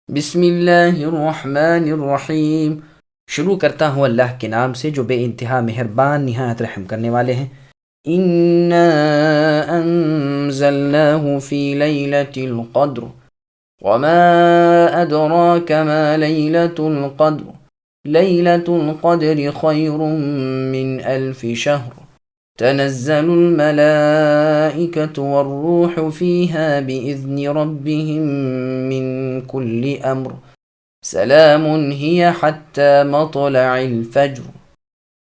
بسم اللہ الرحمن الرحیم۔ شروع کرتا ہوں اللہ کے نام سے جو بے انتہا مہربان نہایت رحم کرنے والے ہیں۔ انا انزلناه في ليلة القدر وما ادراك ما ليلة القدر ليلة القدر خير من الف شهر تنزل الملائكة والروح فيها بإذن ربهم من كل أمر سلام هي حتى مطلع الفجر۔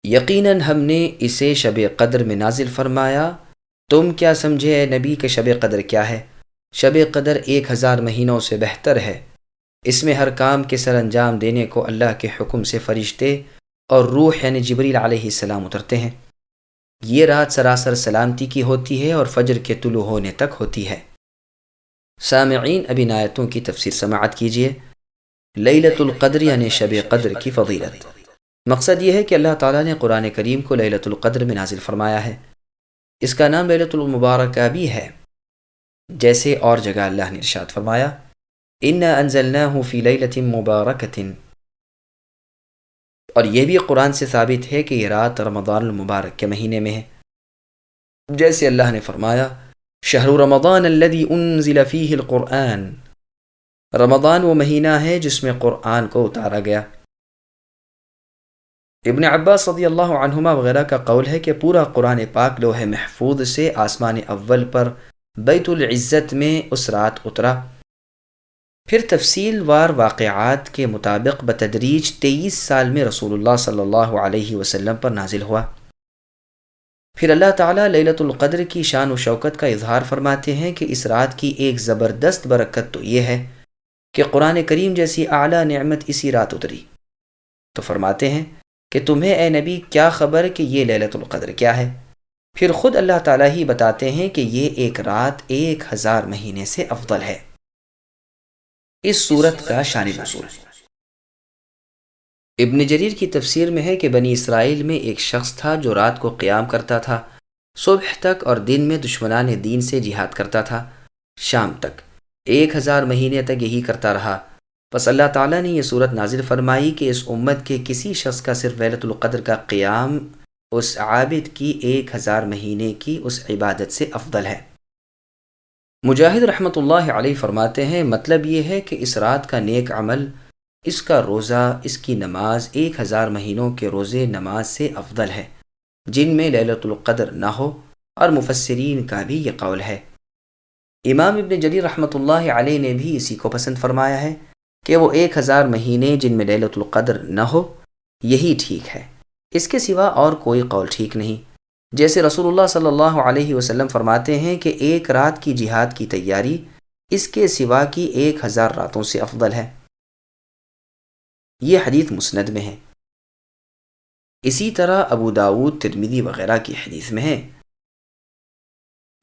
یقیناً ہم نے اسے شب قدر میں نازل فرمایا۔ تم کیا سمجھے اے نبی کہ شب قدر کیا ہے؟ شب قدر 1000 مہینوں سے بہتر ہے۔ اس میں ہر کام کے سر انجام دینے کو اللہ کے حکم سے فرشتے اور روح یعنی جبریل علیہ السلام اترتے ہیں۔ یہ رات سراسر سلامتی کی ہوتی ہے اور فجر کے طلوع ہونے تک ہوتی ہے۔ سامعین، اب ان آیتوں کی تفسیر سماعت کیجیے۔ لیلۃ القدر یعنی شب قدر کی فضیلت۔ مقصد یہ ہے کہ اللہ تعالیٰ نے قرآن کریم کو لیلۃ القدر میں نازل فرمایا ہے۔ اس کا نام لیلۃ المبارکہ بھی ہے، جیسے اور جگہ اللہ نے ارشاد فرمایا انا انزلناہ فی لیلۃ مبارکۃ، اور یہ بھی قرآن سے ثابت ہے کہ یہ رات رمضان المبارک کے مہینے میں ہے، جیسے اللہ نے فرمایا شہر رمضان الذی انزل فیہ القرآن، رمضان وہ مہینہ ہے جس میں قرآن کو اتارا گیا۔ ابن عباس رضی اللہ عنہما وغیرہ کا قول ہے کہ پورا قرآن پاک لوح محفوظ سے آسمان اول پر بیت العزت میں اس رات اترا، پھر تفصیل وار واقعات کے مطابق بتدریج 23 سال میں رسول اللہ صلی اللہ علیہ وسلم پر نازل ہوا۔ پھر اللہ تعالیٰ لیلۃ القدر کی شان و شوکت کا اظہار فرماتے ہیں کہ اس رات کی ایک زبردست برکت تو یہ ہے کہ قرآن کریم جیسی اعلیٰ نعمت اسی رات اتری۔ تو فرماتے ہیں کہ تمہیں اے نبی کیا خبر کہ یہ لیلۃ القدر کیا ہے؟ پھر خود اللہ تعالیٰ ہی بتاتے ہیں کہ یہ ایک رات 1000 مہینے سے افضل ہے۔ اس سورت کا شان نزول ابن جریر کی تفسیر میں ہے کہ بنی اسرائیل میں ایک شخص تھا جو رات کو قیام کرتا تھا، صبح تک، اور دن میں دشمنان دین سے جہاد کرتا تھا، شام تک 1000 مہینے تک یہی کرتا رہا۔ بس اللہ تعالیٰ نے یہ صورت نازل فرمائی کہ اس امت کے کسی شخص کا صرف لیلۃ القدر کا قیام اس عابد کی 1000 مہینے کی اس عبادت سے افضل ہے۔ مجاہد رحمۃ اللہ علیہ فرماتے ہیں مطلب یہ ہے کہ اس رات کا نیک عمل، اس کا روزہ، اس کی نماز 1000 مہینوں کے روزے نماز سے افضل ہے جن میں لیلۃ القدر نہ ہو، اور مفسرین کا بھی یہ قول ہے۔ امام ابن جریر رحمۃ اللہ علیہ نے بھی اسی کو پسند فرمایا ہے کہ وہ 1000 مہینے جن میں لیلۃ القدر نہ ہو یہی ٹھیک ہے، اس کے سوا اور کوئی قول ٹھیک نہیں۔ جیسے رسول اللہ صلی اللہ علیہ وسلم فرماتے ہیں کہ ایک رات کی جہاد کی تیاری اس کے سوا کی 1000 راتوں سے افضل ہے۔ یہ حدیث مسند میں ہے۔ اسی طرح ابو داود، ترمذی وغیرہ کی حدیث میں ہے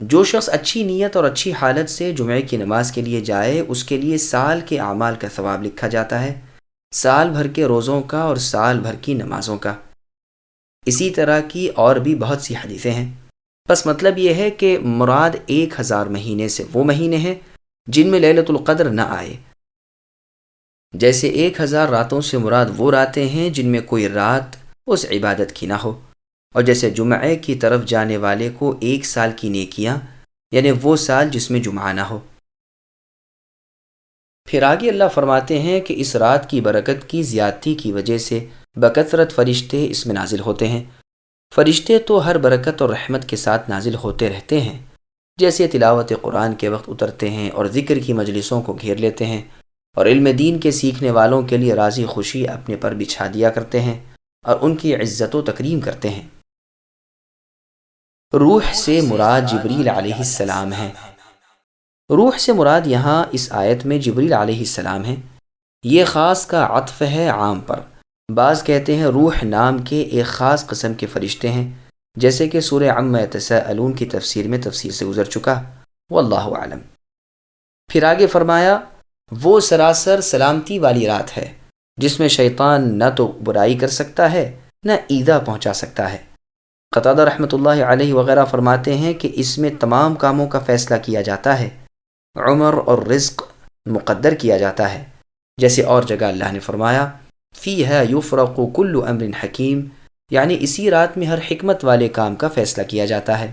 جو شخص اچھی نیت اور اچھی حالت سے جمعے کی نماز کے لیے جائے اس کے لیے سال کے اعمال کا ثواب لکھا جاتا ہے، سال بھر کے روزوں کا اور سال بھر کی نمازوں کا۔ اسی طرح کی اور بھی بہت سی حدیثیں ہیں۔ بس مطلب یہ ہے کہ مراد 1000 مہینے سے وہ مہینے ہیں جن میں لیلۃ القدر نہ آئے، جیسے 1000 راتوں سے مراد وہ راتیں ہیں جن میں کوئی رات اس عبادت کی نہ ہو، اور جیسے جمعے کی طرف جانے والے کو 1 سال کی نیکیاں، یعنی وہ سال جس میں جمعہ نہ ہو۔ پھر آگے اللہ فرماتے ہیں کہ اس رات کی برکت کی زیادتی کی وجہ سے بکثرت فرشتے اس میں نازل ہوتے ہیں۔ فرشتے تو ہر برکت اور رحمت کے ساتھ نازل ہوتے رہتے ہیں، جیسے تلاوت قرآن کے وقت اترتے ہیں اور ذکر کی مجلسوں کو گھیر لیتے ہیں، اور علم دین کے سیکھنے والوں کے لیے راضی خوشی اپنے پر بچھا دیا کرتے ہیں اور ان کی عزت و تکریم کرتے ہیں۔ روح سے مراد جبریل علیہ السلام ہے۔ روح سے مراد یہاں اس آیت میں جبریل علیہ السلام ہے۔ یہ خاص کا عطف ہے عام پر۔ بعض کہتے ہیں روح نام کے ایک خاص قسم کے فرشتے ہیں، جیسے کہ سورہ عما یتساءلون کی تفسیر میں تفصیل سے گزر چکا، واللہ اعلم۔ پھر آگے فرمایا وہ سراسر سلامتی والی رات ہے جس میں شیطان نہ تو برائی کر سکتا ہے نہ ایذا پہنچا سکتا ہے۔ قتادہ رحمۃ اللہ علیہ وغیرہ فرماتے ہیں کہ اس میں تمام کاموں کا فیصلہ کیا جاتا ہے، عمر اور رزق مقدر کیا جاتا ہے، جیسے اور جگہ اللہ نے فرمایا فیہا یفرق کل امر حکیم، یعنی اسی رات میں ہر حکمت والے کام کا فیصلہ کیا جاتا ہے۔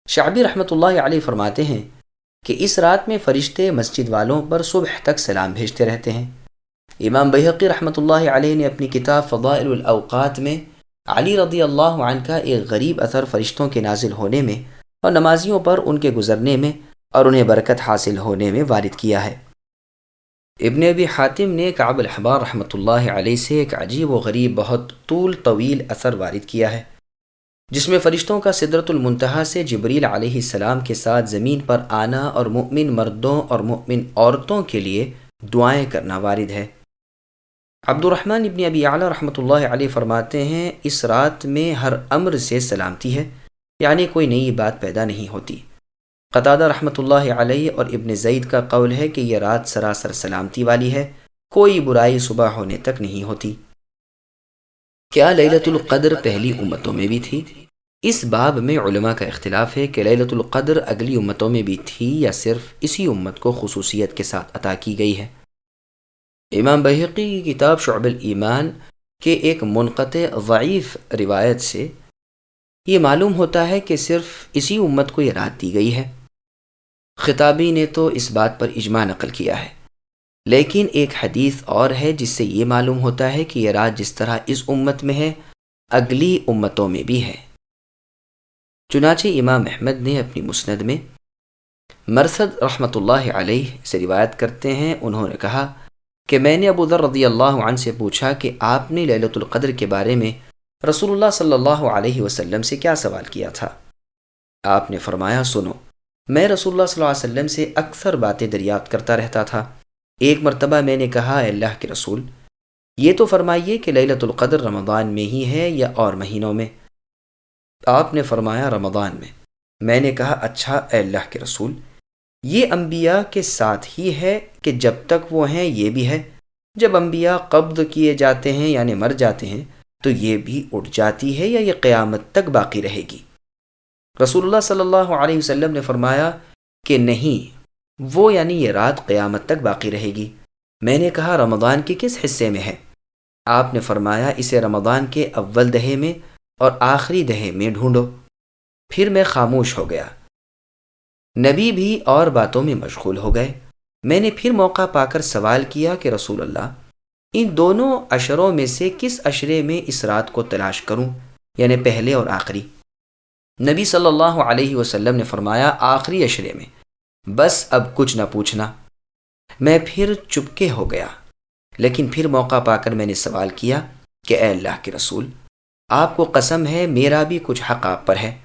شعبی رحمۃ اللہ علیہ فرماتے ہیں کہ اس رات میں فرشتے مسجد والوں پر صبح تک سلام بھیجتے رہتے ہیں۔ امام بحقی رحمۃ اللہ علیہ نے اپنی کتاب فضائل الاوقات میں علی رضی اللہ عنہ کا ایک غریب اثر فرشتوں کے نازل ہونے میں اور نمازیوں پر ان کے گزرنے میں اور انہیں برکت حاصل ہونے میں وارد کیا ہے۔ ابن ابی حاتم نے کعب الحبار رحمۃ اللہ علیہ سے ایک عجیب و غریب بہت طویل اثر وارد کیا ہے، جس میں فرشتوں کا سدرۃ المنتہا سے جبریل علیہ السلام کے ساتھ زمین پر آنا اور مؤمن مردوں اور مؤمن عورتوں کے لیے دعائیں کرنا وارد ہے۔ عبد الرحمن ابن ابی اعلیٰ رحمۃ اللہ علیہ فرماتے ہیں اس رات میں ہر امر سے سلامتی ہے، یعنی کوئی نئی بات پیدا نہیں ہوتی۔ قتادہ رحمۃ اللہ علیہ اور ابن زید کا قول ہے کہ یہ رات سراسر سلامتی والی ہے، کوئی برائی صبح ہونے تک نہیں ہوتی۔ کیا لیلۃ القدر پہلی امتوں میں بھی تھی؟ اس باب میں علماء کا اختلاف ہے کہ لیلۃ القدر اگلی امتوں میں بھی تھی یا صرف اسی امت کو خصوصیت کے ساتھ عطا کی گئی ہے۔ امام بحقی کی کتاب شعب الایمان کے ایک منقطع ضعیف روایت سے یہ معلوم ہوتا ہے کہ صرف اسی امت کو یہ رات دی گئی ہے۔ خطابی نے تو اس بات پر اجماع نقل کیا ہے، لیکن ایک حدیث اور ہے جس سے یہ معلوم ہوتا ہے کہ یہ رات جس طرح اس امت میں ہے اگلی امتوں میں بھی ہے۔ چنانچہ امام احمد نے اپنی مسند میں مرثد رحمۃ اللہ علیہ سے روایت کرتے ہیں، انہوں نے کہا کہ میں نے ابو ذر رضی اللہ عنہ سے پوچھا کہ آپ نے لیلۃ القدر کے بارے میں رسول اللہ صلی اللہ علیہ وسلم سے کیا سوال کیا تھا؟ آپ نے فرمایا سنو، میں رسول اللہ صلی اللہ علیہ وسلم سے اکثر باتیں دریافت کرتا رہتا تھا۔ ایک مرتبہ میں نے کہا اے اللہ کے رسول، یہ تو فرمائیے کہ لیلۃ القدر رمضان میں ہی ہے یا اور مہینوں میں؟ آپ نے فرمایا رمضان میں۔ میں نے کہا اچھا اے اللہ کے رسول، یہ انبیاء کے ساتھ ہی ہے کہ جب تک وہ ہیں یہ بھی ہے؟ جب انبیاء قبض کیے جاتے ہیں یعنی مر جاتے ہیں تو یہ بھی اٹھ جاتی ہے یا یہ قیامت تک باقی رہے گی؟ رسول اللہ صلی اللہ علیہ وسلم نے فرمایا کہ نہیں، وہ یعنی یہ رات قیامت تک باقی رہے گی۔ میں نے کہا رمضان کے کس حصے میں ہے؟ آپ نے فرمایا اسے رمضان کے اول دہے میں اور آخری دہے میں ڈھونڈو۔ پھر میں خاموش ہو گیا، نبی بھی اور باتوں میں مشغول ہو گئے۔ میں نے پھر موقع پا کر سوال کیا کہ رسول اللہ، ان دونوں عشروں میں سے کس عشرے میں اس رات کو تلاش کروں، یعنی پہلے اور آخری؟ نبی صلی اللہ علیہ وسلم نے فرمایا آخری عشرے میں، بس اب کچھ نہ پوچھنا۔ میں پھر چپکے ہو گیا، لیکن پھر موقع پا کر میں نے سوال کیا کہ اے اللہ کے رسول، آپ کو قسم ہے میرا بھی کچھ حق آپ پر ہے،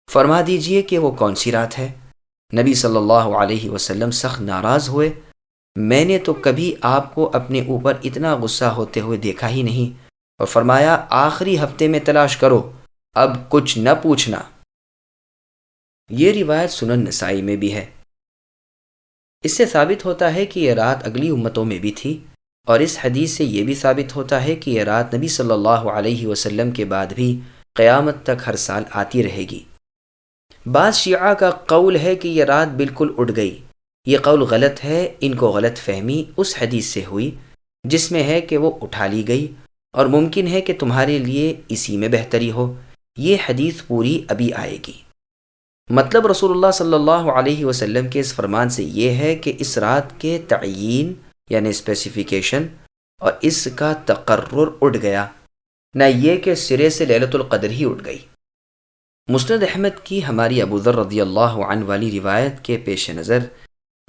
فرما دیجئے کہ وہ کون سی رات ہے؟ نبی صلی اللہ علیہ وسلم سخت ناراض ہوئے۔ میں نے تو کبھی آپ کو اپنے اوپر اتنا غصہ ہوتے ہوئے دیکھا ہی نہیں، اور فرمایا آخری ہفتے میں تلاش کرو، اب کچھ نہ پوچھنا۔ یہ روایت سنن نسائی میں بھی ہے۔ اس سے ثابت ہوتا ہے کہ یہ رات اگلی امتوں میں بھی تھی، اور اس حدیث سے یہ بھی ثابت ہوتا ہے کہ یہ رات نبی صلی اللہ علیہ وسلم کے بعد بھی قیامت تک ہر سال آتی رہے گی۔ بعض شیعہ کا قول ہے کہ یہ رات بالکل اٹھ گئی۔ یہ قول غلط ہے، ان کو غلط فہمی اس حدیث سے ہوئی جس میں ہے کہ وہ اٹھا لی گئی، اور ممکن ہے کہ تمہارے لیے اسی میں بہتری ہو۔ یہ حدیث پوری ابھی آئے گی۔ مطلب رسول اللہ صلی اللہ علیہ وسلم کے اس فرمان سے یہ ہے کہ اس رات کے تعیین یعنی اسپیسیفیکیشن اور اس کا تقرر اٹھ گیا، نہ یہ کہ سرے سے لیلۃ القدر ہی اٹھ گئی۔ مسند احمد کی ہماری ابو ذر رضی اللہ عنہ والی روایت کے پیش نظر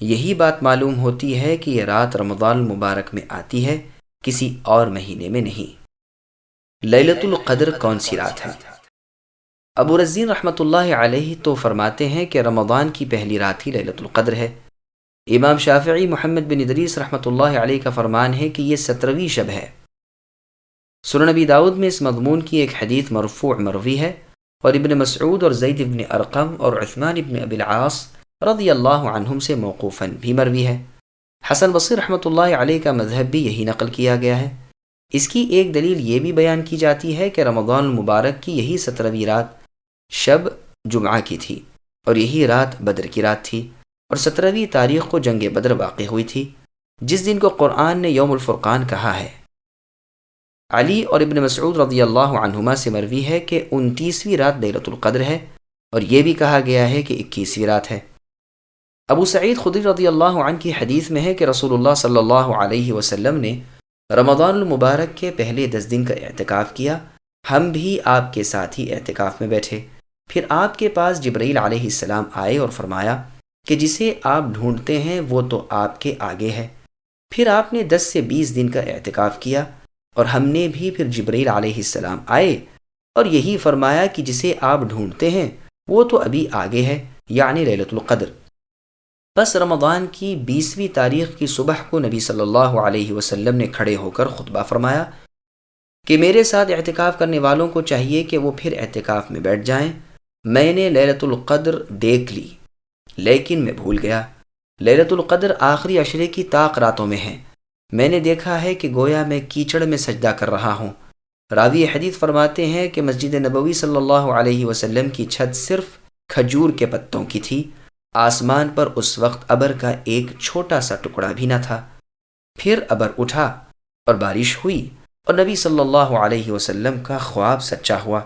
یہی بات معلوم ہوتی ہے کہ یہ رات رمضان المبارک میں آتی ہے، کسی اور مہینے میں نہیں۔ لیلۃ القدر کون سی رات ہے؟ ابو رزین رحمۃ اللہ علیہ تو فرماتے ہیں کہ رمضان کی پہلی رات ہی لیلۃ القدر ہے۔ امام شافعی محمد بن ادریس رحمۃ اللہ علیہ کا فرمان ہے کہ یہ 17ویں شب ہے۔ سنن ابی داؤد میں اس مضمون کی ایک حدیث مرفوع مروی ہے، اور ابن مسعود اور زید ابن ارقم اور عثمان ابن ابی العاص رضی اللہ عنہم سے موقوفاً بھی مروی ہے۔ حسن بصری رحمۃ اللہ علیہ کا مذہب بھی یہی نقل کیا گیا ہے۔ اس کی ایک دلیل یہ بھی بیان کی جاتی ہے کہ رمضان المبارک کی یہی 17ویں رات شب جمعہ کی تھی، اور یہی رات بدر کی رات تھی، اور 17ویں تاریخ کو جنگ بدر واقع ہوئی تھی۔ جس دن کو قرآن نے یوم الفرقان کہا ہے۔ علی اور ابن مسعود رضی اللہ عنہما سے مروی ہے کہ 29ویں رات لیلۃ القدر ہے، اور یہ بھی کہا گیا ہے کہ 21ویں رات ہے۔ ابو سعید خدری رضی اللہ عنہ کی حدیث میں ہے کہ رسول اللہ صلی اللہ علیہ وسلم نے رمضان المبارک کے پہلے 10 دن کا اعتکاف کیا، ہم بھی آپ کے ساتھ ہی اعتکاف میں بیٹھے۔ پھر آپ کے پاس جبرائیل علیہ السلام آئے اور فرمایا کہ جسے آپ ڈھونڈتے ہیں وہ تو آپ کے آگے ہے۔ پھر آپ نے 10 سے 20 دن کا اعتکاف کیا، اور ہم نے بھی پھر جبرائیل علیہ السلام آئے اور یہی فرمایا کہ جسے آپ ڈھونڈتے ہیں وہ تو ابھی آگے ہے، یعنی لیلۃ القدر۔ بس رمضان کی 20ویں تاریخ کی صبح کو نبی صلی اللہ علیہ وسلم نے کھڑے ہو کر خطبہ فرمایا کہ میرے ساتھ اعتکاف کرنے والوں کو چاہیے کہ وہ پھر اعتکاف میں بیٹھ جائیں۔ میں نے لیلۃ القدر دیکھ لی لیکن میں بھول گیا۔ لیلۃ القدر آخری عشرے کی طاق راتوں میں ہے۔ میں نے دیکھا ہے کہ گویا میں کیچڑ میں سجدہ کر رہا ہوں۔ راوی حدیث فرماتے ہیں کہ مسجد نبوی صلی اللہ علیہ وسلم کی چھت صرف کھجور کے پتوں کی تھی، آسمان پر اس وقت ابر کا ایک چھوٹا سا ٹکڑا بھی نہ تھا۔ پھر ابر اٹھا اور بارش ہوئی، اور نبی صلی اللہ علیہ وسلم کا خواب سچا ہوا،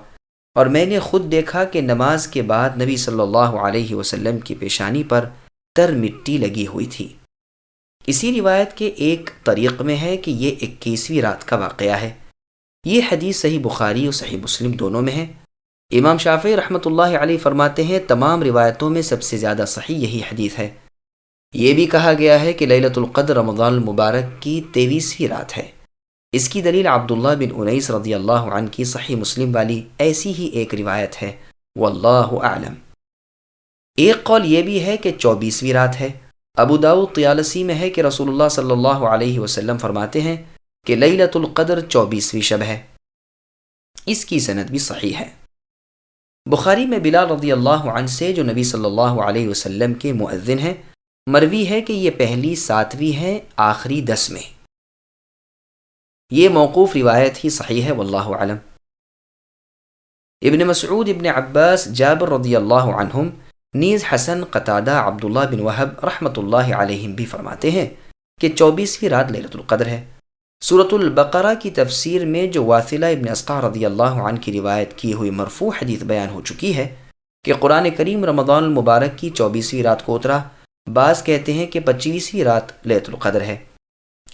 اور میں نے خود دیکھا کہ نماز کے بعد نبی صلی اللہ علیہ وسلم کی پیشانی پر تر مٹی لگی ہوئی تھی۔ اسی روایت کے ایک طریق میں ہے کہ یہ 21ویں رات کا واقعہ ہے۔ یہ حدیث صحیح بخاری اور صحیح مسلم دونوں میں ہے۔ امام شافعی رحمۃ اللہ علیہ فرماتے ہیں تمام روایتوں میں سب سے زیادہ صحیح یہی حدیث ہے۔ یہ بھی کہا گیا ہے کہ لیلۃ القدر رمضان المبارک کی 23ویں رات ہے۔ اس کی دلیل عبداللہ بن انیس رضی اللہ عنہ کی صحیح مسلم والی ایسی ہی ایک روایت ہے، واللہ اعلم۔ ایک قول یہ بھی ہے کہ 24ویں رات ہے۔ ابو داؤد طیالسی میں ہے کہ رسول اللہ صلی اللہ علیہ وسلم فرماتے ہیں کہ لیلۃ القدر 24ویں شب ہے۔ اس کی سند بھی صحیح ہے۔ بخاری میں بلال رضی اللہ عنہ سے، جو نبی صلی اللہ علیہ وسلم کے مؤذن ہیں، مروی ہے کہ یہ پہلی 7ویں ہے، آخری 10 میں۔ یہ موقوف روایت ہی صحیح ہے، واللہ اعلم۔ ابن مسعود، ابن عباس، جابر رضی اللہ عنہم، نیز حسن، قتادہ، عبداللہ بن وہب رحمۃ اللہ علیہم بھی فرماتے ہیں کہ 24ویں رات لیلۃ القدر ہے۔ سورۃ البقرہ کی تفسیر میں جو واثلہ ابن اسقع رضی اللہ عنہ کی روایت کی ہوئی مرفوع حدیث بیان ہو چکی ہے کہ قرآن کریم رمضان المبارک کی 24ویں رات کو اترا، بعض کہتے ہیں کہ 25ویں رات لیلۃ القدر ہے۔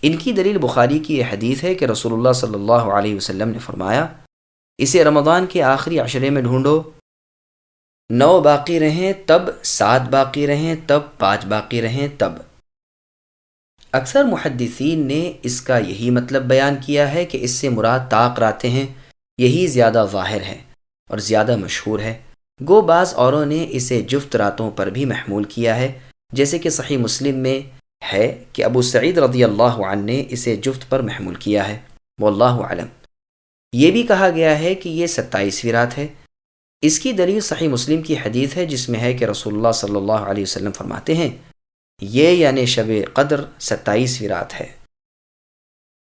ان کی دلیل بخاری کی یہ حدیث ہے کہ رسول اللہ صلی اللہ علیہ وسلم نے فرمایا اسے رمضان کے آخری عشرے میں ڈھونڈو، 9 باقی رہیں تب، 7 باقی رہیں تب، 5 باقی رہیں تب۔ اکثر محدثین نے اس کا یہی مطلب بیان کیا ہے کہ اس سے مراد طاق راتیں ہیں، یہی زیادہ ظاہر ہے اور زیادہ مشہور ہے۔ گو بعض اوروں نے اسے جفت راتوں پر بھی محمول کیا ہے، جیسے کہ صحیح مسلم میں ہے کہ ابو سعید رضی اللہ عنہ نے اسے جفت پر محمول کیا ہے، واللہ اعلم۔ یہ بھی کہا گیا ہے کہ یہ 27ویں رات ہے۔ اس کی دلیل صحیح مسلم کی حدیث ہے جس میں ہے کہ رسول اللہ صلی اللہ علیہ وسلم فرماتے ہیں یہ یعنی شب قدر 27ویں رات ہے۔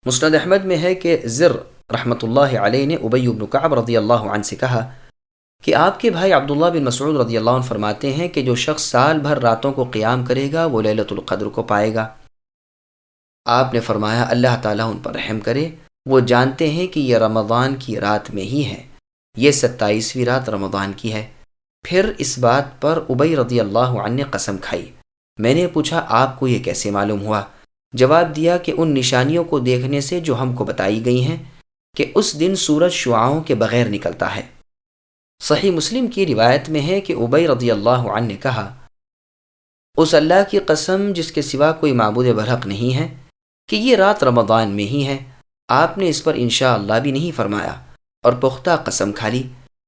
مسند احمد میں ہے کہ زر رحمۃ اللہ علیہ نے ابی بن کعب رضی اللہ عنہ سے کہا کہ آپ کے بھائی عبداللہ بن مسعود رضی اللہ عنہ فرماتے ہیں کہ جو شخص سال بھر راتوں کو قیام کرے گا وہ لیلۃ القدر کو پائے گا۔ آپ نے فرمایا اللہ تعالیٰ ان پر رحم کرے، وہ جانتے ہیں کہ یہ رمضان کی رات میں ہی ہے، یہ 27ویں رات رمضان کی ہے۔ پھر اس بات پر ابی رضی اللہ عنہ نے قسم کھائی۔ میں نے پوچھا آپ کو یہ کیسے معلوم ہوا؟ جواب دیا کہ ان نشانیوں کو دیکھنے سے جو ہم کو بتائی گئی ہیں کہ اس دن سورج شعاؤں کے بغیر نکلتا ہے۔ صحیح مسلم کی روایت میں ہے کہ ابی رضی اللہ عنہ نے کہا اس اللہ کی قسم جس کے سوا کوئی معبود برحق نہیں ہے کہ یہ رات رمضان میں ہی ہے۔ آپ نے اس پر انشاءاللہ بھی نہیں فرمایا اور پختہ قسم کھا لی۔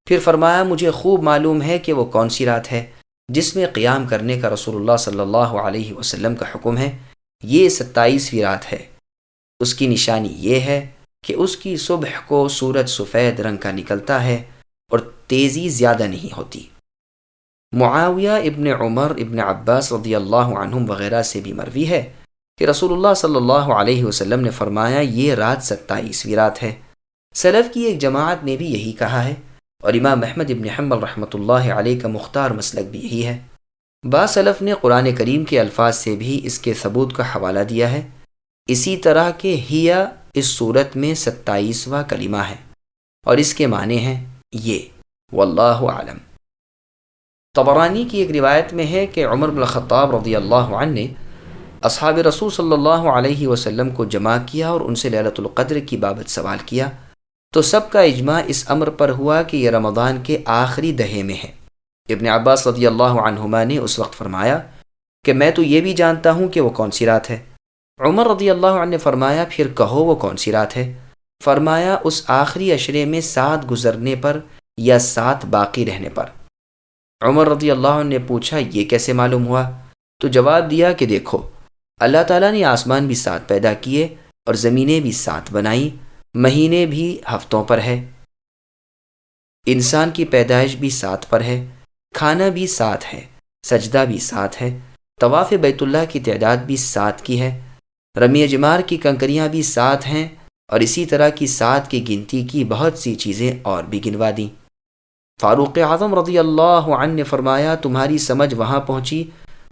پھر فرمایا مجھے خوب معلوم ہے کہ وہ کون سی رات ہے جس میں قیام کرنے کا رسول اللہ صلی اللہ علیہ وسلم کا حکم ہے، یہ 27ویں رات ہے۔ اس کی نشانی یہ ہے کہ اس کی صبح کو سورج سفید رنگ کا نکلتا ہے اور تیزی زیادہ نہیں ہوتی۔ معاویہ ابن عمر، ابن عباس رضی اللہ عنہم وغیرہ سے بھی مروی ہے کہ رسول اللہ صلی اللہ علیہ وسلم نے فرمایا یہ رات 27ویں رات ہے۔ سلف کی ایک جماعت نے بھی یہی کہا ہے اور امام احمد ابن حنبل رحمۃ اللہ علیہ کا مختار مسلک بھی یہی ہے۔ بعض سلف نے قرآن کریم کے الفاظ سے بھی اس کے ثبوت کا حوالہ دیا ہے، اسی طرح کہ ہیا اس صورت میں 27واں کلمہ ہے اور اس کے معنی ہیں یہ، واللہ اعلم۔ طبرانی کی ایک روایت میں ہے کہ عمر بن الخطاب رضی اللہ عنہ نے اصحاب رسول صلی اللہ علیہ وسلم کو جمع کیا اور ان سے لیلۃ القدر کی بابت سوال کیا، تو سب کا اجماع اس امر پر ہوا کہ یہ رمضان کے آخری دہے میں ہے۔ ابن عباس رضی اللہ عنہما نے اس وقت فرمایا کہ میں تو یہ بھی جانتا ہوں کہ وہ کون سی رات ہے۔ عمر رضی اللہ عنہ نے فرمایا پھر کہو وہ کون سی رات ہے؟ فرمایا اس آخری عشرے میں 7 گزرنے پر یا 7 باقی رہنے پر۔ عمر رضی اللہ عنہ نے پوچھا یہ کیسے معلوم ہوا؟ تو جواب دیا کہ دیکھو، اللہ تعالیٰ نے آسمان بھی 7 پیدا کیے اور زمینیں بھی 7 بنائیں، مہینے بھی ہفتوں پر ہے، انسان کی پیدائش بھی 7 پر ہے، کھانا بھی 7 ہے، سجدہ بھی 7 ہے، طواف بیت اللہ کی تعداد بھی 7 کی ہے، رمی جمار کی کنکریاں بھی 7 ہیں، اور اسی طرح کی 7 کی گنتی کی بہت سی چیزیں اور بھی گنوا دیں۔ فاروق اعظم رضی اللہ عنہ نے فرمایا تمہاری سمجھ وہاں پہنچی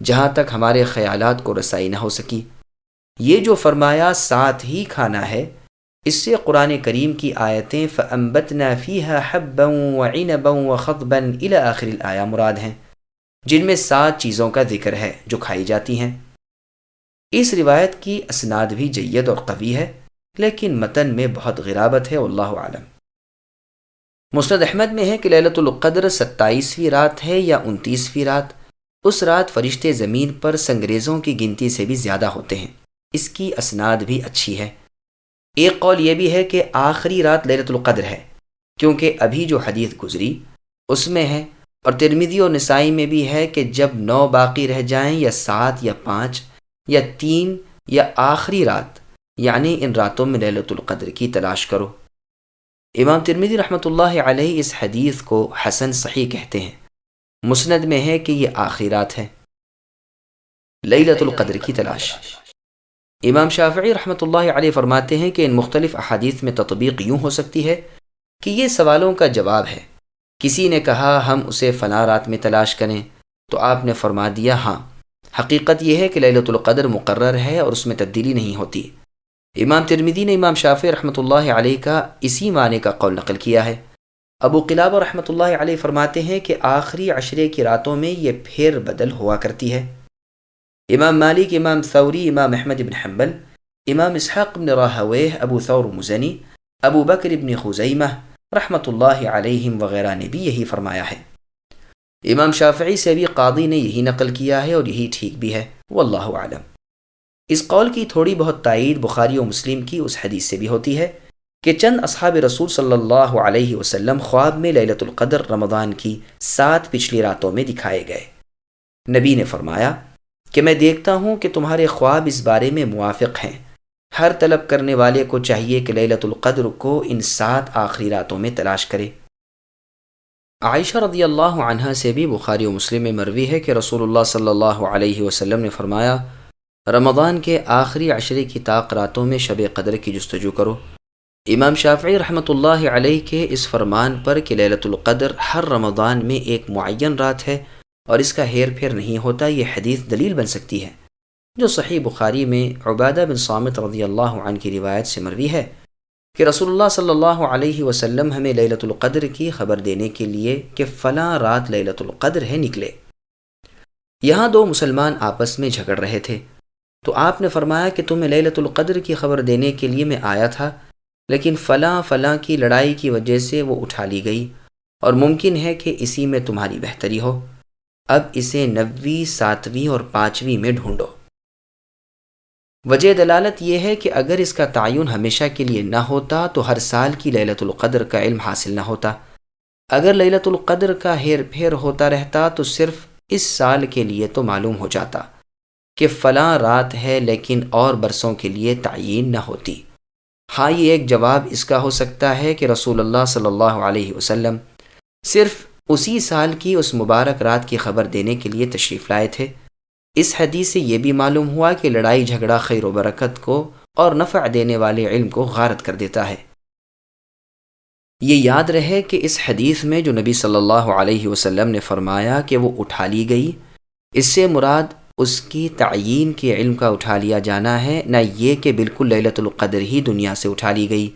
جہاں تک ہمارے خیالات کو رسائی نہ ہو سکی۔ یہ جو فرمایا 7 ہی کھانا ہے، اس سے قرآن کریم کی آیتیں فَأَنبَتْنَا فِيهَا حَبًّا وَعِنَبًا وَخَطْبًا إِلَى آخر الآیہ مراد ہیں، جن میں 7 چیزوں کا ذکر ہے جو کھائی جاتی ہیں۔ اس روایت کی اسناد بھی جید اور قوی ہے، لیکن متن میں بہت غرابت ہے، واللہ اعلم۔ مسند احمد میں ہے کہ لیلۃ القدر 27ویں رات ہے یا 29ویں رات۔ اس رات فرشتے زمین پر سنگریزوں کی گنتی سے بھی زیادہ ہوتے ہیں۔ اس کی اسناد بھی اچھی ہے۔ ایک قول یہ بھی ہے کہ آخری رات لیلۃ القدر ہے، کیونکہ ابھی جو حدیث گزری اس میں ہے، اور ترمذی اور نسائی میں بھی ہے کہ جب 9 باقی رہ جائیں یا 7 یا 5 یا 3 یا آخری رات، یعنی ان راتوں میں لیلۃ القدر کی تلاش کرو۔ امام ترمذی رحمۃ اللہ علیہ اس حدیث کو حسن صحیح کہتے ہیں۔ مسند میں ہے کہ یہ آخری رات ہے، لیلۃ القدر کی تلاش۔ امام شافعی رحمۃ اللہ علیہ فرماتے ہیں کہ ان مختلف احادیث میں تطبیق یوں ہو سکتی ہے کہ یہ سوالوں کا جواب ہے۔ کسی نے کہا ہم اسے فلاں رات میں تلاش کریں، تو آپ نے فرما دیا ہاں، حقیقت یہ ہے کہ لیلۃ القدر مقرر ہے اور اس میں تبدیلی نہیں ہوتی۔ امام ترمذی نے امام شافعی رحمۃ اللہ علیہ کا اسی معنی کا قول نقل کیا ہے۔ ابو قلابہ رحمۃ اللہ علیہ فرماتے ہیں کہ آخری عشرے کی راتوں میں یہ پھر بدل ہوا کرتی ہے۔ امام مالک، امام ثوری، امام احمد بن حنبل، امام اسحاق بن راہویہ، ابو ثور مزنی، ابو بکر بن خزیمہ رحمۃ اللہ علیہم وغیرہ نے بھی یہی فرمایا ہے۔ امام شافعی سے بھی قاضی نے یہی نقل کیا ہے اور یہی ٹھیک بھی ہے، واللہ اعلم۔ اس قول کی تھوڑی بہت تائید بخاری و مسلم کی اس حدیث سے بھی ہوتی ہے کہ چند اصحاب رسول صلی اللہ علیہ وسلم خواب میں لیلۃ القدر رمضان کی 7 پچھلی راتوں میں دکھائے گئے۔ نبی نے فرمایا کہ میں دیکھتا ہوں کہ تمہارے خواب اس بارے میں موافق ہیں، ہر طلب کرنے والے کو چاہیے کہ لیلۃ القدر کو ان 7 آخری راتوں میں تلاش کرے۔ عائشہ رضی اللہ عنہا سے بھی بخاری و مسلم میں مروی ہے کہ رسول اللہ صلی اللہ علیہ وسلم نے فرمایا رمضان کے آخری عشرے کی طاق راتوں میں شب قدر کی جستجو کرو۔ امام شافعی رحمۃ اللہ علیہ کے اس فرمان پر کہ لیلۃ القدر ہر رمضان میں ایک معین رات ہے اور اس کا ہیر پھیر نہیں ہوتا، یہ حدیث دلیل بن سکتی ہے، جو صحیح بخاری میں عبادہ بن صامت رضی اللہ عنہ کی روایت سے مروی ہے کہ رسول اللہ صلی اللہ علیہ وسلم ہمیں لیلۃ القدر کی خبر دینے کے لیے کہ فلاں رات لیلۃ القدر ہے نکلے۔ یہاں 2 مسلمان آپس میں جھگڑ رہے تھے، تو آپ نے فرمایا کہ تمہیں لیلۃ القدر کی خبر دینے کے لیے میں آیا تھا، لیکن فلاں کی لڑائی کی وجہ سے وہ اٹھا لی گئی، اور ممکن ہے کہ اسی میں تمہاری بہتری ہو، اب اسے 9ویں، 7ویں اور 5ویں میں ڈھونڈو۔ وجہ دلالت یہ ہے کہ اگر اس کا تعین ہمیشہ کے لیے نہ ہوتا تو ہر سال کی لیلۃ القدر کا علم حاصل نہ ہوتا۔ اگر لیلۃ القدر کا ہیر پھیر ہوتا رہتا تو صرف اس سال کے لیے تو معلوم ہو جاتا کہ فلاں رات ہے، لیکن اور برسوں کے لیے تعین نہ ہوتی۔ ہاں، یہ ایک جواب اس کا ہو سکتا ہے کہ رسول اللہ صلی اللہ علیہ وسلم صرف اسی سال کی اس مبارک رات کی خبر دینے کے لیے تشریف لائے تھے۔ اس حدیث سے یہ بھی معلوم ہوا کہ لڑائی جھگڑا خیر و برکت کو اور نفع دینے والے علم کو غارت کر دیتا ہے۔ یہ یاد رہے کہ اس حدیث میں جو نبی صلی اللہ علیہ وسلم نے فرمایا کہ وہ اٹھا لی گئی، اس سے مراد اس کی تعیین کے علم کا اٹھا لیا جانا ہے، نہ یہ کہ بالکل لیلۃ القدر ہی دنیا سے اٹھا لی گئی،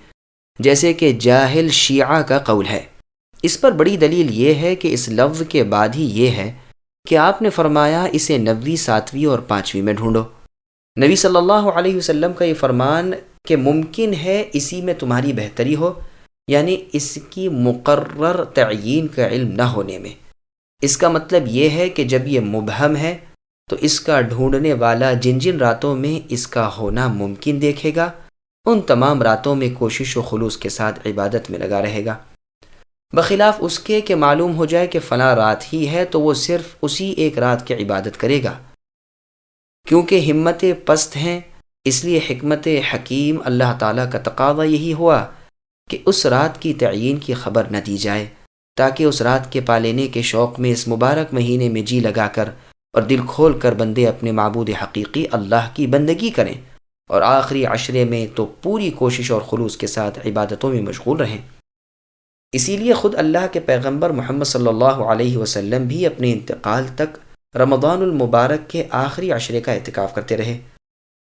جیسے کہ جاہل شیعہ کا قول ہے۔ اس پر بڑی دلیل یہ ہے کہ اس لفظ کے بعد ہی یہ ہے کہ آپ نے فرمایا اسے 90ویں، 7ویں اور 5ویں میں ڈھونڈو۔ نبی صلی اللہ علیہ وسلم کا یہ فرمان کہ ممکن ہے اسی میں تمہاری بہتری ہو، یعنی اس کی مقرر تعیین کا علم نہ ہونے میں۔ اس کا مطلب یہ ہے کہ جب یہ مبہم ہے تو اس کا ڈھونڈنے والا جن جن راتوں میں اس کا ہونا ممکن دیکھے گا، ان تمام راتوں میں کوشش و خلوص کے ساتھ عبادت میں لگا رہے گا، بخلاف اس کے کہ معلوم ہو جائے کہ فلاں رات ہی ہے تو وہ صرف اسی ایک رات کی عبادت کرے گا۔ کیونکہ ہمتیں پست ہیں، اس لیے حکمت حکیم اللہ تعالیٰ کا تقاضا یہی ہوا کہ اس رات کی تعیین کی خبر نہ دی جائے، تاکہ اس رات کے پالینے کے شوق میں اس مبارک مہینے میں جی لگا کر اور دل کھول کر بندے اپنے معبود حقیقی اللہ کی بندگی کریں، اور آخری عشرے میں تو پوری کوشش اور خلوص کے ساتھ عبادتوں میں مشغول رہیں۔ اسی لیے خود اللہ کے پیغمبر محمد صلی اللہ علیہ وسلم بھی اپنے انتقال تک رمضان المبارک کے آخری عشرے کا اعتکاف کرتے رہے،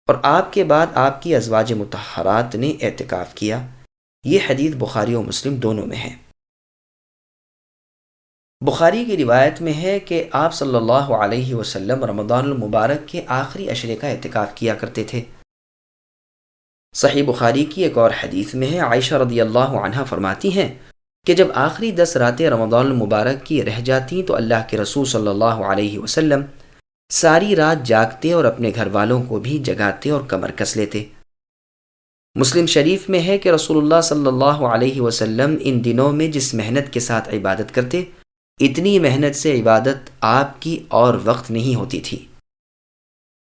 اور آپ کے بعد آپ کی ازواج مطہرات نے اعتکاف کیا۔ یہ حدیث بخاری و مسلم دونوں میں ہے۔ بخاری کی روایت میں ہے کہ آپ صلی اللہ علیہ وسلم رمضان المبارک کے آخری عشرے کا اعتکاف کیا کرتے تھے۔ صحیح بخاری کی ایک اور حدیث میں ہے، عائشہ رضی اللہ عنہا فرماتی ہیں کہ جب آخری 10 راتیں رمضان المبارک کی رہ جاتیں تو اللہ کے رسول صلی اللہ علیہ وسلم ساری رات جاگتے اور اپنے گھر والوں کو بھی جگاتے اور کمر کس لیتے۔ مسلم شریف میں ہے کہ رسول اللہ صلی اللہ علیہ وسلم ان دنوں میں جس محنت کے ساتھ عبادت کرتے، اتنی محنت سے عبادت آپ کی اور وقت نہیں ہوتی تھی۔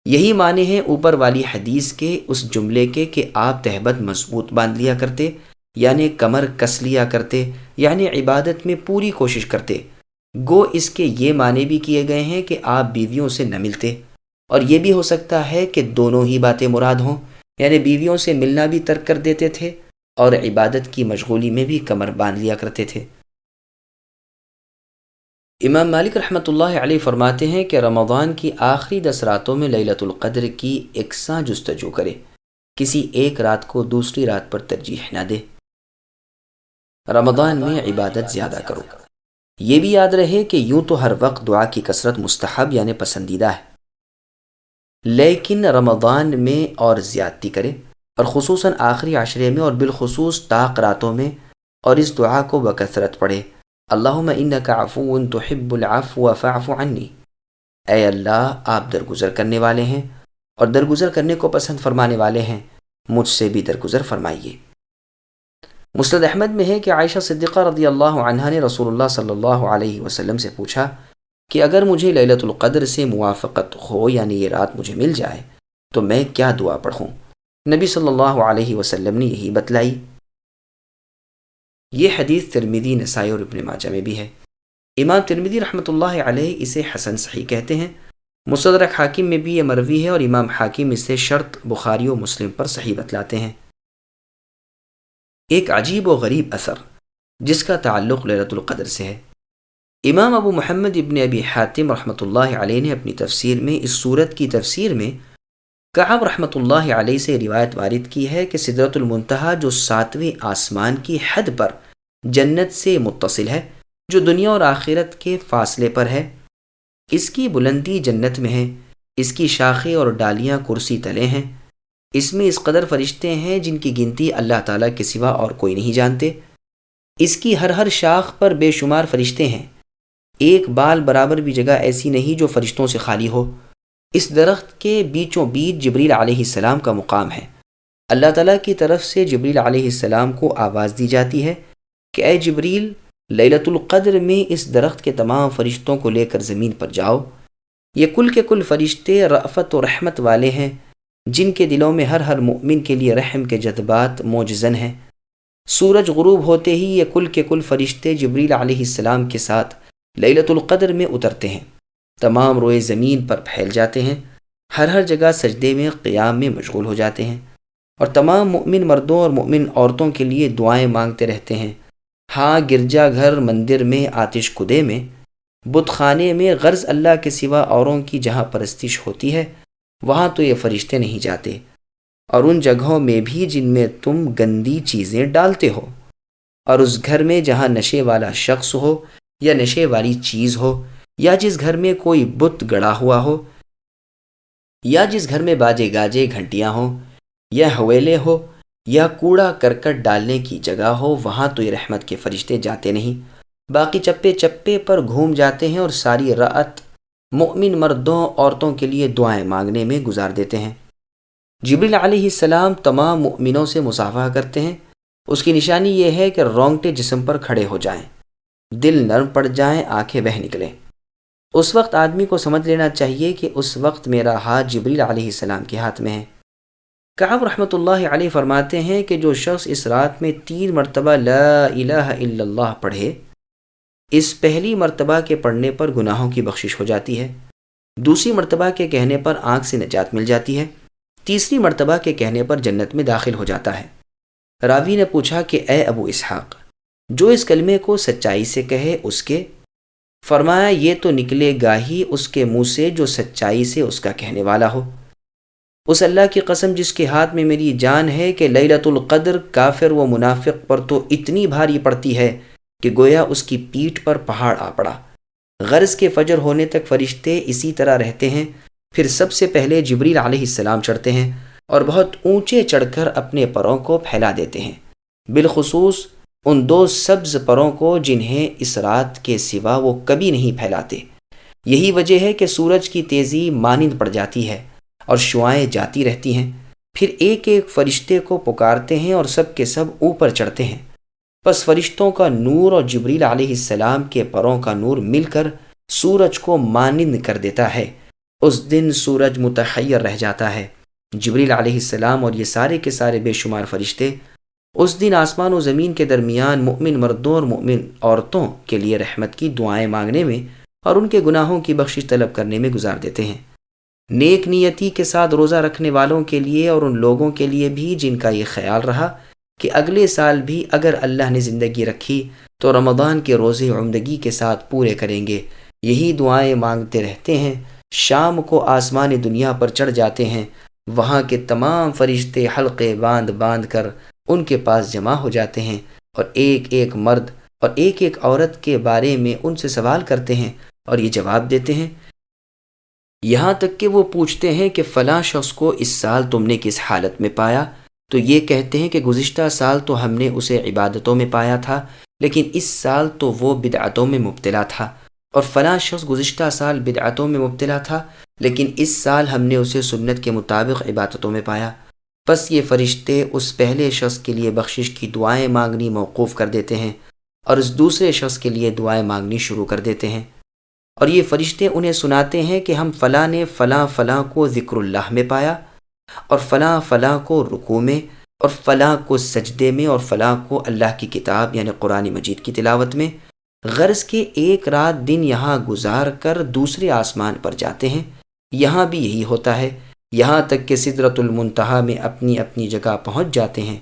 یہی معنی ہیں اوپر والی حدیث کے اس جملے کے کہ آپ تہبند مضبوط باندھ لیا کرتے، یعنی کمر کس لیا کرتے، یعنی عبادت میں پوری کوشش کرتے۔ گو اس کے یہ معنی بھی کیے گئے ہیں کہ آپ بیویوں سے نہ ملتے، اور یہ بھی ہو سکتا ہے کہ دونوں ہی باتیں مراد ہوں، یعنی بیویوں سے ملنا بھی ترک کر دیتے تھے اور عبادت کی مشغولی میں بھی کمر باندھ لیا کرتے تھے۔ امام مالک رحمۃ اللہ علیہ فرماتے ہیں کہ رمضان کی آخری 10 راتوں میں لیلۃ القدر کی یکساں جستجو کرے، کسی ایک رات کو دوسری رات پر ترجیح نہ دے۔ رمضان میں عبادت زیادہ کرو۔ یہ بھی یاد رہے کہ یوں تو ہر وقت دعا کی کثرت مستحب یعنی پسندیدہ ہے، لیکن رمضان میں اور زیادتی کرے، اور خصوصاً آخری عشرے میں اور بالخصوص طاق راتوں میں، اور اس دعا کو بکثرت پڑھے، اللہم انک عفو تحب العفو فاعف عنی۔ اے اللہ، آپ درگزر کرنے والے ہیں اور درگزر کرنے کو پسند فرمانے والے ہیں، مجھ سے بھی درگزر فرمائیے۔ مسند احمد میں ہے کہ عائشہ صدیقہ رضی اللہ عنہا نے رسول اللہ صلی اللہ علیہ وسلم سے پوچھا کہ اگر مجھے لیلۃ القدر سے موافقت ہو، یعنی یہ رات مجھے مل جائے، تو میں کیا دعا پڑھوں؟ نبی صلی اللہ علیہ وسلم نے یہی بتلائی۔ یہ حدیث ترمذی، نسائی اور ابن ماجہ میں بھی ہے۔ امام ترمذی رحمۃ اللہ علیہ اسے حسن صحیح کہتے ہیں۔ مستدرک حاکم میں بھی یہ مروی ہے، اور امام حاکم اسے شرط بخاری و مسلم پر صحیح بتلاتے ہیں۔ ایک عجیب و غریب اثر جس کا تعلق لیلۃ القدر سے ہے، امام ابو محمد ابن ابی حاتم رحمۃ اللہ علیہ نے اپنی تفسیر میں اس سورت کی تفسیر میں کعب رحمۃ اللہ علیہ سے روایت وارد کی ہے کہ سدرۃ المنتہا جو 7ویں آسمان کی حد پر جنت سے متصل ہے، جو دنیا اور آخرت کے فاصلے پر ہے، اس کی بلندی جنت میں ہے، اس کی شاخیں اور ڈالیاں کرسی تلے ہیں، اس میں اس قدر فرشتے ہیں جن کی گنتی اللہ تعالیٰ کے سوا اور کوئی نہیں جانتے، اس کی ہر شاخ پر بے شمار فرشتے ہیں، ایک بال برابر بھی جگہ ایسی نہیں جو فرشتوں سے خالی ہو۔ اس درخت کے بیچوں بیچ جبریل علیہ السلام کا مقام ہے۔ اللہ تعالیٰ کی طرف سے جبریل علیہ السلام کو آواز دی جاتی ہے کہ اے جبریل، لیلۃ القدر میں اس درخت کے تمام فرشتوں کو لے کر زمین پر جاؤ۔ یہ کل کے کل فرشتے رأفت و رحمت والے ہیں، جن کے دلوں میں ہر مؤمن کے لیے رحم کے جذبات موجزن ہیں۔ سورج غروب ہوتے ہی یہ کل کے کل فرشتے جبریل علیہ السلام کے ساتھ لیلۃ القدر میں اترتے ہیں، تمام روئے زمین پر پھیل جاتے ہیں، ہر جگہ سجدے میں قیام میں مشغول ہو جاتے ہیں، اور تمام مؤمن مردوں اور مؤمن عورتوں کے لیے دعائیں مانگتے رہتے ہیں۔ ہاں، گرجا گھر، مندر میں، آتش کدے میں بت خانے میں غرض اللہ کے سوا اوروں کی جہاں پرستش ہوتی ہے وہاں تو یہ فرشتے نہیں جاتے، اور ان جگہوں میں بھی جن میں تم گندی چیزیں ڈالتے ہو، اور اس گھر میں جہاں نشے والا شخص ہو یا نشے والی چیز ہو، یا جس گھر میں کوئی بت گڑا ہوا ہو، یا جس گھر میں باجے گاجے گھنٹیاں ہوں، یا حویلے ہو، یا کوڑا کرکٹ ڈالنے کی جگہ ہو، وہاں تو یہ رحمت کے فرشتے جاتے نہیں، باقی چپے چپے پر گھوم جاتے ہیں اور ساری رات مؤمن مردوں عورتوں کے لیے دعائیں مانگنے میں گزار دیتے ہیں۔ جبریل علیہ السلام تمام مؤمنوں سے مصافحہ کرتے ہیں۔ اس کی نشانی یہ ہے کہ رونگٹے جسم پر کھڑے ہو جائیں، دل نرم پڑ جائیں، آنکھیں بہہ نکلیں۔ اس وقت آدمی کو سمجھ لینا چاہیے کہ اس وقت میرا ہاتھ جبریل علیہ السلام کے ہاتھ میں ہے۔ کعب رحمۃ اللہ علیہ فرماتے ہیں کہ جو شخص اس رات میں 3 مرتبہ لا الہ الا اللہ پڑھے، اس پہلی مرتبہ کے پڑھنے پر گناہوں کی بخشش ہو جاتی ہے، دوسری مرتبہ کے کہنے پر آنکھ سے نجات مل جاتی ہے، تیسری مرتبہ کے کہنے پر جنت میں داخل ہو جاتا ہے۔ راوی نے پوچھا کہ اے ابو اسحاق، جو اس کلمے کو سچائی سے کہے اس کے؟ فرمایا یہ تو نکلے گا ہی اس کے منہ سے جو سچائی سے اس کا کہنے والا ہو۔ اس اللہ کی قسم جس کے ہاتھ میں میری جان ہے کہ لیلۃ القدر کافر و منافق پر تو اتنی بھاری پڑتی ہے کہ گویا اس کی پیٹھ پر پہاڑ آ پڑا۔ غرض کے فجر ہونے تک فرشتے اسی طرح رہتے ہیں، پھر سب سے پہلے جبریل علیہ السلام چڑھتے ہیں اور بہت اونچے چڑھ کر اپنے پروں کو پھیلا دیتے ہیں، بالخصوص ان 2 سبز پروں کو جنہیں اس رات کے سوا وہ کبھی نہیں پھیلاتے۔ یہی وجہ ہے کہ سورج کی تیزی مانند پڑ جاتی ہے اور شعاعیں جاتی رہتی ہیں، پھر ایک ایک فرشتے کو پکارتے ہیں اور سب کے سب اوپر چڑھتے ہیں۔ پس فرشتوں کا نور اور جبریل علیہ السلام کے پروں کا نور مل کر سورج کو مانند کر دیتا ہے۔ اس دن سورج متحیر رہ جاتا ہے۔ جبریل علیہ السلام اور یہ سارے کے سارے بے شمار فرشتے اس دن آسمان و زمین کے درمیان مؤمن مردوں اور مؤمن عورتوں کے لیے رحمت کی دعائیں مانگنے میں اور ان کے گناہوں کی بخشش طلب کرنے میں گزار دیتے ہیں۔ نیک نیتی کے ساتھ روزہ رکھنے والوں کے لیے اور ان لوگوں کے لیے بھی جن کا یہ خیال رہا کہ اگلے سال بھی اگر اللہ نے زندگی رکھی تو رمضان کے روزے عمدگی کے ساتھ پورے کریں گے، یہی دعائیں مانگتے رہتے ہیں۔ شام کو آسمان دنیا پر چڑھ جاتے ہیں، وہاں کے تمام فرشتے حلقے باندھ باندھ کر ان کے پاس جمع ہو جاتے ہیں اور ایک ایک مرد اور ایک ایک عورت کے بارے میں ان سے سوال کرتے ہیں اور یہ جواب دیتے ہیں، یہاں تک کہ وہ پوچھتے ہیں کہ فلاں شخص کو اس سال تم نے کس حالت میں پایا؟ تو یہ کہتے ہیں کہ گزشتہ سال تو ہم نے اسے عبادتوں میں پایا تھا، لیکن اس سال تو وہ بدعتوں میں مبتلا تھا، اور فلاں شخص گزشتہ سال بدعتوں میں مبتلا تھا لیکن اس سال ہم نے اسے سنت کے مطابق عبادتوں میں پایا۔ پس یہ فرشتے اس پہلے شخص کے لیے بخشش کی دعائیں مانگنی موقوف کر دیتے ہیں اور اس دوسرے شخص کے لیے دعائیں مانگنی شروع کر دیتے ہیں، اور یہ فرشتے انہیں سناتے ہیں کہ ہم فلاں نے فلاں فلاں کو ذکر اللہ میں پایا، اور فلاں فلاں کو رکوع میں، اور فلاں کو سجدے میں، اور فلاں کو اللہ کی کتاب یعنی قرآن مجید کی تلاوت میں۔ غرض کے ایک رات دن یہاں گزار کر دوسرے آسمان پر جاتے ہیں۔ یہاں بھی یہی ہوتا ہے، یہاں تک کہ سدرۃ المنتہا میں اپنی اپنی جگہ پہنچ جاتے ہیں۔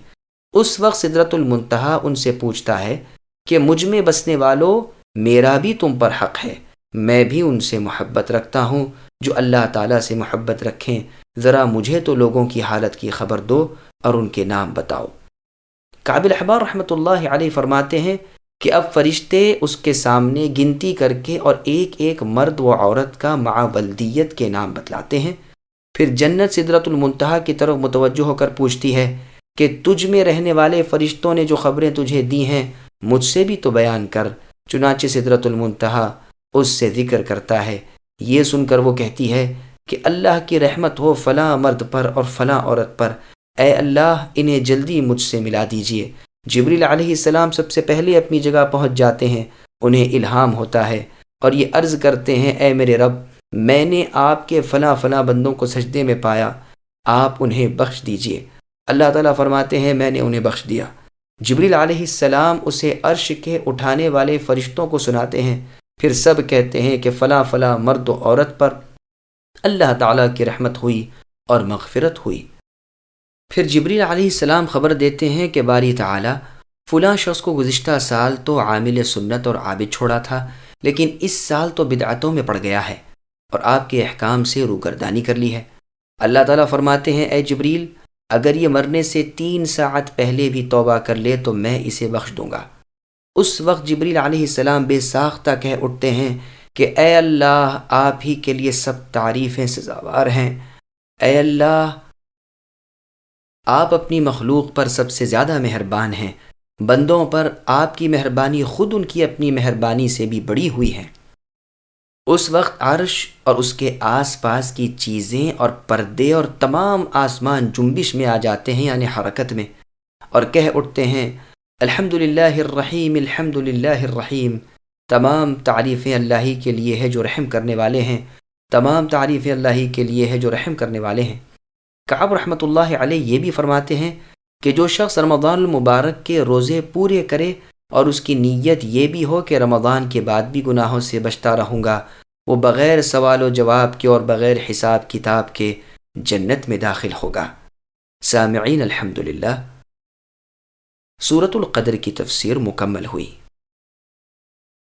اس وقت سدرۃ المنتہا ان سے پوچھتا ہے کہ مجھ میں بسنے والوں، میرا بھی تم پر حق ہے، میں بھی ان سے محبت رکھتا ہوں جو اللہ تعالیٰ سے محبت رکھیں، ذرا مجھے تو لوگوں کی حالت کی خبر دو اور ان کے نام بتاؤ۔ کعب الاحبار رحمۃ اللہ علیہ فرماتے ہیں کہ اب فرشتے اس کے سامنے گنتی کر کے اور ایک ایک مرد و عورت کا مع ولدیت کے نام بتلاتے ہیں۔ پھر جنت سدرۃ المنتہا کی طرف متوجہ ہو کر پوچھتی ہے کہ تجھ میں رہنے والے فرشتوں نے جو خبریں تجھے دی ہیں مجھ سے بھی تو بیان کر۔ چنانچہ سدرۃ المنتہا اس سے ذکر کرتا ہے۔ یہ سن کر وہ کہتی ہے کہ اللہ کی رحمت ہو فلاں مرد پر اور فلاں عورت پر، اے اللہ انہیں جلدی مجھ سے ملا دیجیے۔ جبریل علیہ السلام سب سے پہلے اپنی جگہ پہنچ جاتے ہیں، انہیں الہام ہوتا ہے اور یہ عرض کرتے ہیں، اے میرے رب، میں نے آپ کے فلاں فلاں بندوں کو سجدے میں پایا، آپ انہیں بخش دیجیے۔ اللہ تعالیٰ فرماتے ہیں میں نے انہیں بخش دیا۔ جبریل علیہ السلام اسے عرش کے اٹھانے والے فرشتوں کو سناتے ہیں، پھر سب کہتے ہیں کہ فلاں فلاں مرد و عورت پر اللہ تعالیٰ کی رحمت ہوئی اور مغفرت ہوئی۔ پھر جبریل علیہ السلام خبر دیتے ہیں کہ باری تعالیٰ فلاں شخص کو گزشتہ سال تو عامل سنت اور عابد چھوڑا تھا، لیکن اس سال تو بدعتوں میں پڑ گیا ہے اور آپ کے احکام سے روگردانی کر لی ہے۔ اللہ تعالیٰ فرماتے ہیں، اے جبریل، اگر یہ مرنے سے 3 ساعت پہلے بھی توبہ کر لے تو میں اسے بخش دوں گا۔ اس وقت جبریل علیہ السلام بے ساختہ کہہ اٹھتے ہیں کہ اے اللہ، آپ ہی کے لیے سب تعریفیں سزاوار ہیں۔ اے اللہ، آپ اپنی مخلوق پر سب سے زیادہ مہربان ہیں، بندوں پر آپ کی مہربانی خود ان کی اپنی مہربانی سے بھی بڑی ہوئی ہے۔ اس وقت عرش اور اس کے آس پاس کی چیزیں اور پردے اور تمام آسمان جنبش میں آ جاتے ہیں، یعنی حرکت میں، اور کہہ اٹھتے ہیں، الحمد للہ الرحیم، الحمد للہ الرحیم، تمام تعریفیں اللہ ہی کے لیے ہے جو رحم کرنے والے ہیں، تمام تعریفیں اللہ ہی کے لیے ہے جو رحم کرنے والے ہیں۔ کعب رحمۃ اللہ علیہ یہ بھی فرماتے ہیں کہ جو شخص رمضان المبارک کے روزے پورے کرے اور اس کی نیت یہ بھی ہو کہ رمضان کے بعد بھی گناہوں سے بچتا رہوں گا، وہ بغیر سوال و جواب کے اور بغیر حساب کتاب کے جنت میں داخل ہوگا۔ سامعین، الحمدللہ، سورۃ القدر کی تفسیر مکمل ہوئی۔